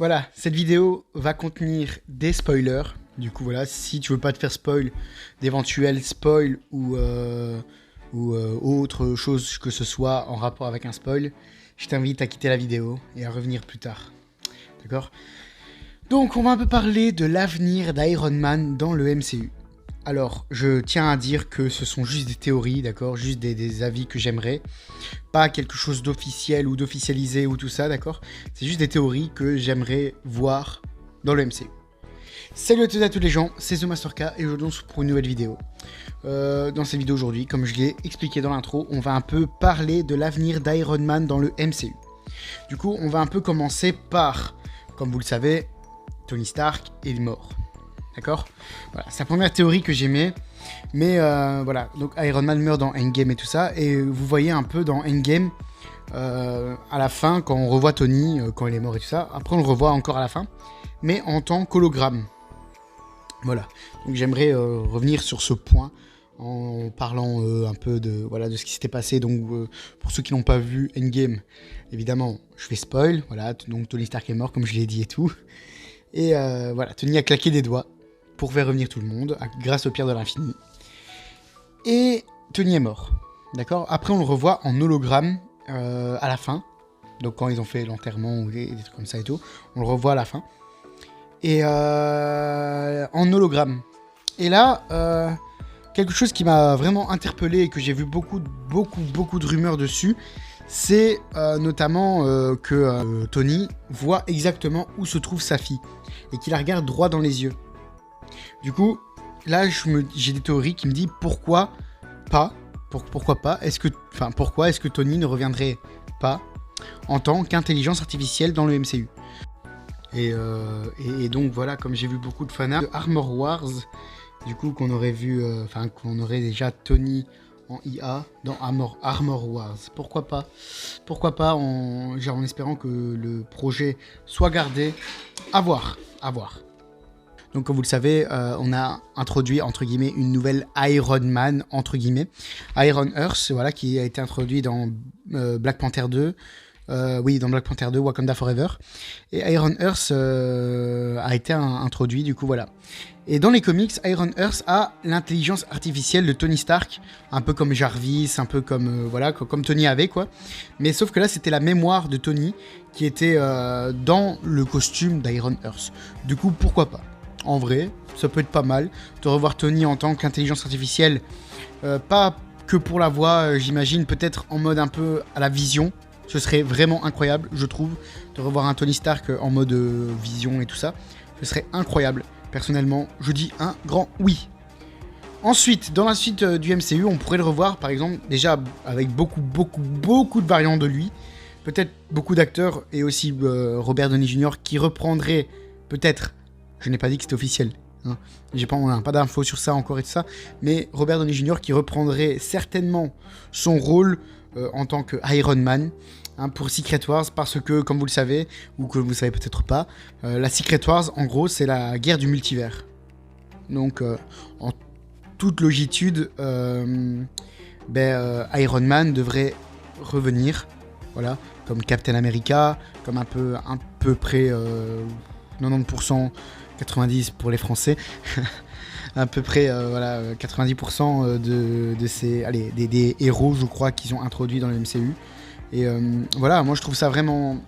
Voilà, cette vidéo va contenir des spoilers. Du coup, voilà, si tu veux pas te faire spoil d'éventuels spoils ou autre chose que ce soit en rapport avec un spoil, je t'invite à quitter la vidéo et à revenir plus tard. D'accord? Donc, on va un peu parler de l'avenir d'Iron Man dans le MCU. Alors, je tiens à dire que ce sont juste des théories, d'accord? Juste des avis que j'aimerais. Pas quelque chose d'officiel ou d'officialisé ou tout ça, d'accord? C'est juste des théories que j'aimerais voir dans le MCU. Salut à tous les gens, c'est TheMasterK et aujourd'hui on se retrouve pour une nouvelle vidéo. Dans cette vidéo aujourd'hui, comme je l'ai expliqué dans l'intro, on va un peu parler de l'avenir d'Iron Man dans le MCU. Du coup, on va un peu commencer par, comme vous le savez, Tony Stark est mort. D'accord? Voilà, c'est la première théorie que j'aimais. Mais voilà, donc Iron Man meurt dans Endgame et tout ça. Et vous voyez un peu dans Endgame, à la fin, quand on revoit Tony, quand il est mort et tout ça. Après, on le revoit encore à la fin, mais en tant qu'hologramme. Voilà, donc j'aimerais revenir sur ce point en parlant un peu de, voilà, de ce qui s'était passé. Donc pour ceux qui n'ont pas vu Endgame, évidemment, je fais spoil. Voilà, donc Tony Stark est mort, comme je l'ai dit et tout. Et voilà, Tony a claqué des doigts pour faire revenir tout le monde, grâce aux pierres de l'infini. Et Tony est mort, d'accord? Après, on le revoit en hologramme à la fin. Donc quand ils ont fait l'enterrement ou des trucs comme ça et tout, on le revoit à la fin. Et en hologramme. Et là, quelque chose qui m'a vraiment interpellé et que j'ai vu beaucoup de rumeurs dessus, c'est notamment que Tony voit exactement où se trouve sa fille et qu'il la regarde droit dans les yeux. Du coup, là, j'ai des théories qui me disent pourquoi pas. Pourquoi pas? Pourquoi est-ce que Tony ne reviendrait pas en tant qu'intelligence artificielle dans le MCU? Et donc voilà, comme j'ai vu beaucoup de fanarts de Armor Wars, du coup qu'on aurait vu, qu'on aurait déjà Tony en IA dans Armor Wars. Pourquoi pas? Pourquoi pas en espérant que le projet soit gardé. À voir. Donc comme vous le savez, on a introduit entre guillemets une nouvelle Iron Man entre guillemets, Iron Earth, voilà, qui a été introduit dans Black Panther 2. Dans Black Panther 2, Wakanda Forever. Et Iron Earth a été introduit, du coup, voilà. Et dans les comics, Iron Earth a l'intelligence artificielle de Tony Stark, un peu comme Jarvis, un peu comme, comme Tony avait, quoi. Mais sauf que là, c'était la mémoire de Tony qui était dans le costume d'Iron Earth. Du coup, pourquoi pas? En vrai, ça peut être pas mal de revoir Tony en tant qu'intelligence artificielle. Pas que pour la voix, j'imagine, peut-être en mode un peu à la Vision. Ce serait vraiment incroyable, je trouve, de revoir un Tony Stark en mode vision et tout ça. Ce serait incroyable. Personnellement, je dis un grand oui. Ensuite, dans la suite du MCU, on pourrait le revoir, par exemple, déjà avec beaucoup de variantes de lui. Peut-être beaucoup d'acteurs et aussi Robert Downey Jr. qui reprendrait peut-être, je n'ai pas dit que c'était officiel, hein. On n'a pas d'infos sur ça encore et tout ça, mais Robert Downey Jr. qui reprendrait certainement son rôle en tant que Iron Man, hein, pour Secret Wars, parce que, comme vous le savez, ou que vous ne savez peut-être pas, la Secret Wars, en gros, c'est la guerre du multivers. Donc, en toute logitude, Iron Man devrait revenir, voilà, comme Captain America, comme un peu près 90%, 90% pour les Français, à peu près 90% de ces, des héros, je crois, qu'ils ont introduits dans le MCU. Et voilà, moi je trouve ça vraiment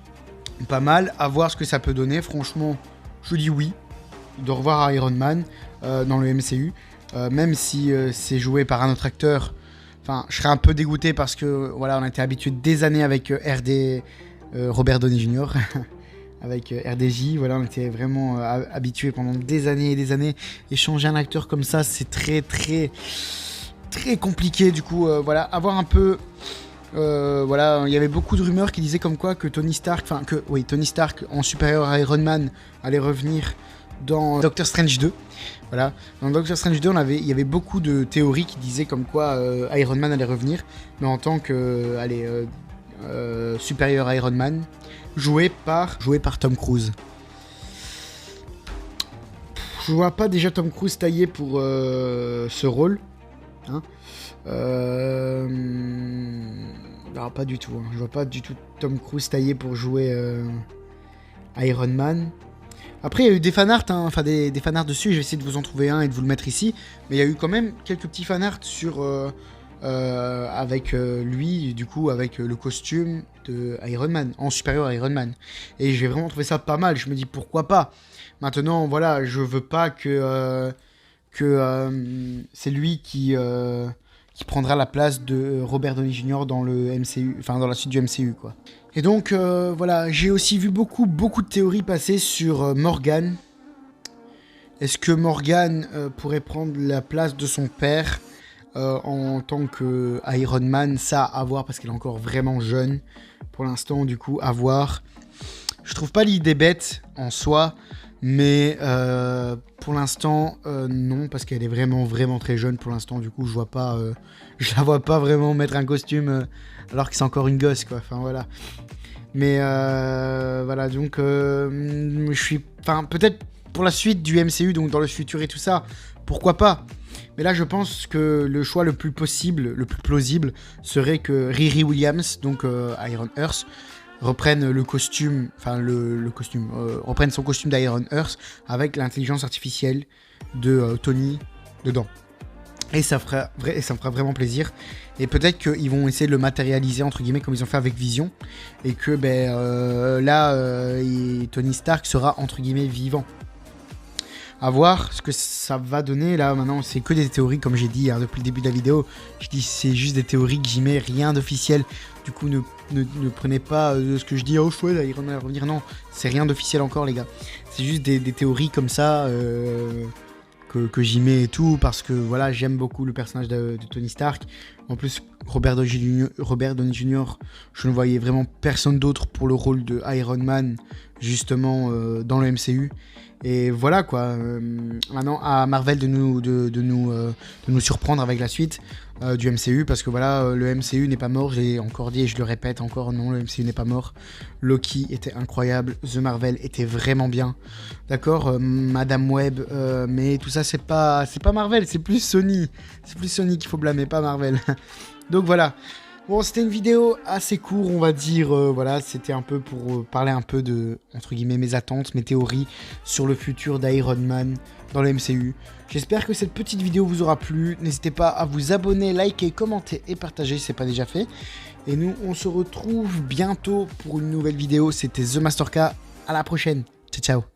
pas mal. À voir ce que ça peut donner. Franchement, je dis oui de revoir Iron Man dans le MCU, même si c'est joué par un autre acteur. Enfin, je serais un peu dégoûté parce que voilà, on a été habitué des années avec Robert Downey Jr. avec RDJ, voilà, on était vraiment habitué pendant des années et des années. Et changer un acteur comme ça, c'est très compliqué. Du coup, voilà, avoir un peu, voilà, il y avait beaucoup de rumeurs qui disaient comme quoi que Tony Stark en supérieur Iron Man allait revenir dans Doctor Strange 2. Voilà, dans Doctor Strange 2, il y avait beaucoup de théories qui disaient comme quoi Iron Man allait revenir, mais en tant que, supérieur Iron Man, joué par Tom Cruise. Je vois pas déjà Tom Cruise taillé pour ce rôle, hein. Non, pas du tout, hein. Je vois pas du tout Tom Cruise taillé pour jouer Iron Man. Après, il y a eu des fanarts, hein, enfin des fanarts dessus, je vais essayer de vous en trouver un et de vous le mettre ici. Mais il y a eu quand même quelques petits fanarts sur, avec lui, du coup, avec le costume de Iron Man, en supérieur à Iron Man. Et j'ai vraiment trouvé ça pas mal, je me dis pourquoi pas. Maintenant, voilà, je veux pas que c'est lui qui prendra la place de Robert Downey Jr. dans le MCU, enfin dans la suite du MCU, quoi. Et donc, voilà, j'ai aussi vu beaucoup de théories passer sur Morgan. Est-ce que Morgan pourrait prendre la place de son père en tant que Iron Man? Ça, à voir, parce qu'elle est encore vraiment jeune. Pour l'instant, du coup, à voir. Je trouve pas l'idée bête en soi, mais pour l'instant, non, parce qu'elle est vraiment très jeune. Pour l'instant, du coup, je la vois pas vraiment mettre un costume alors que c'est encore une gosse, quoi. Enfin, voilà. Mais voilà, donc je suis... Enfin, peut-être pour la suite du MCU, donc dans le futur et tout ça, pourquoi pas? Mais là, je pense que le choix le plus possible, le plus plausible, serait que Riri Williams, donc Iron Earth, reprenne le costume, enfin reprenne son costume d'Iron Earth avec l'intelligence artificielle de Tony dedans. Et ça me fera vraiment plaisir. Et peut-être qu'ils vont essayer de le matérialiser, entre guillemets, comme ils ont fait avec Vision. Et que Tony Stark sera, entre guillemets, vivant. À voir ce que ça va donner. Là, maintenant, c'est que des théories, comme j'ai dit depuis le début de la vidéo. Je dis c'est juste des théories que j'y mets, rien d'officiel. Du coup, ne prenez pas ce que je dis. Oh, chouette, Iron Man va revenir. Non, c'est rien d'officiel encore, les gars. C'est juste des théories comme ça... que j'y mets et tout, parce que voilà, j'aime beaucoup le personnage de Tony Stark. En plus, Robert Downey Jr., je ne voyais vraiment personne d'autre pour le rôle de Iron Man, justement, dans le MCU. Et voilà, quoi. Maintenant, à Marvel de nous surprendre avec la suite du MCU, parce que voilà, le MCU n'est pas mort. J'ai encore dit et je le répète encore, non, le MCU n'est pas mort. Loki était incroyable, The Marvel était vraiment bien. D'accord, Madame Web, mais tout ça, c'est pas Marvel, c'est plus Sony. C'est plus Sony qu'il faut blâmer, pas Marvel. Donc voilà. Bon, c'était une vidéo assez courte, on va dire. Voilà, c'était un peu pour parler un peu de, entre guillemets, mes attentes, mes théories sur le futur d'Iron Man dans le MCU. J'espère que cette petite vidéo vous aura plu. N'hésitez pas à vous abonner, liker, commenter et partager si ce n'est pas déjà fait. Et nous, on se retrouve bientôt pour une nouvelle vidéo. C'était The Master K. À la prochaine. Ciao, ciao.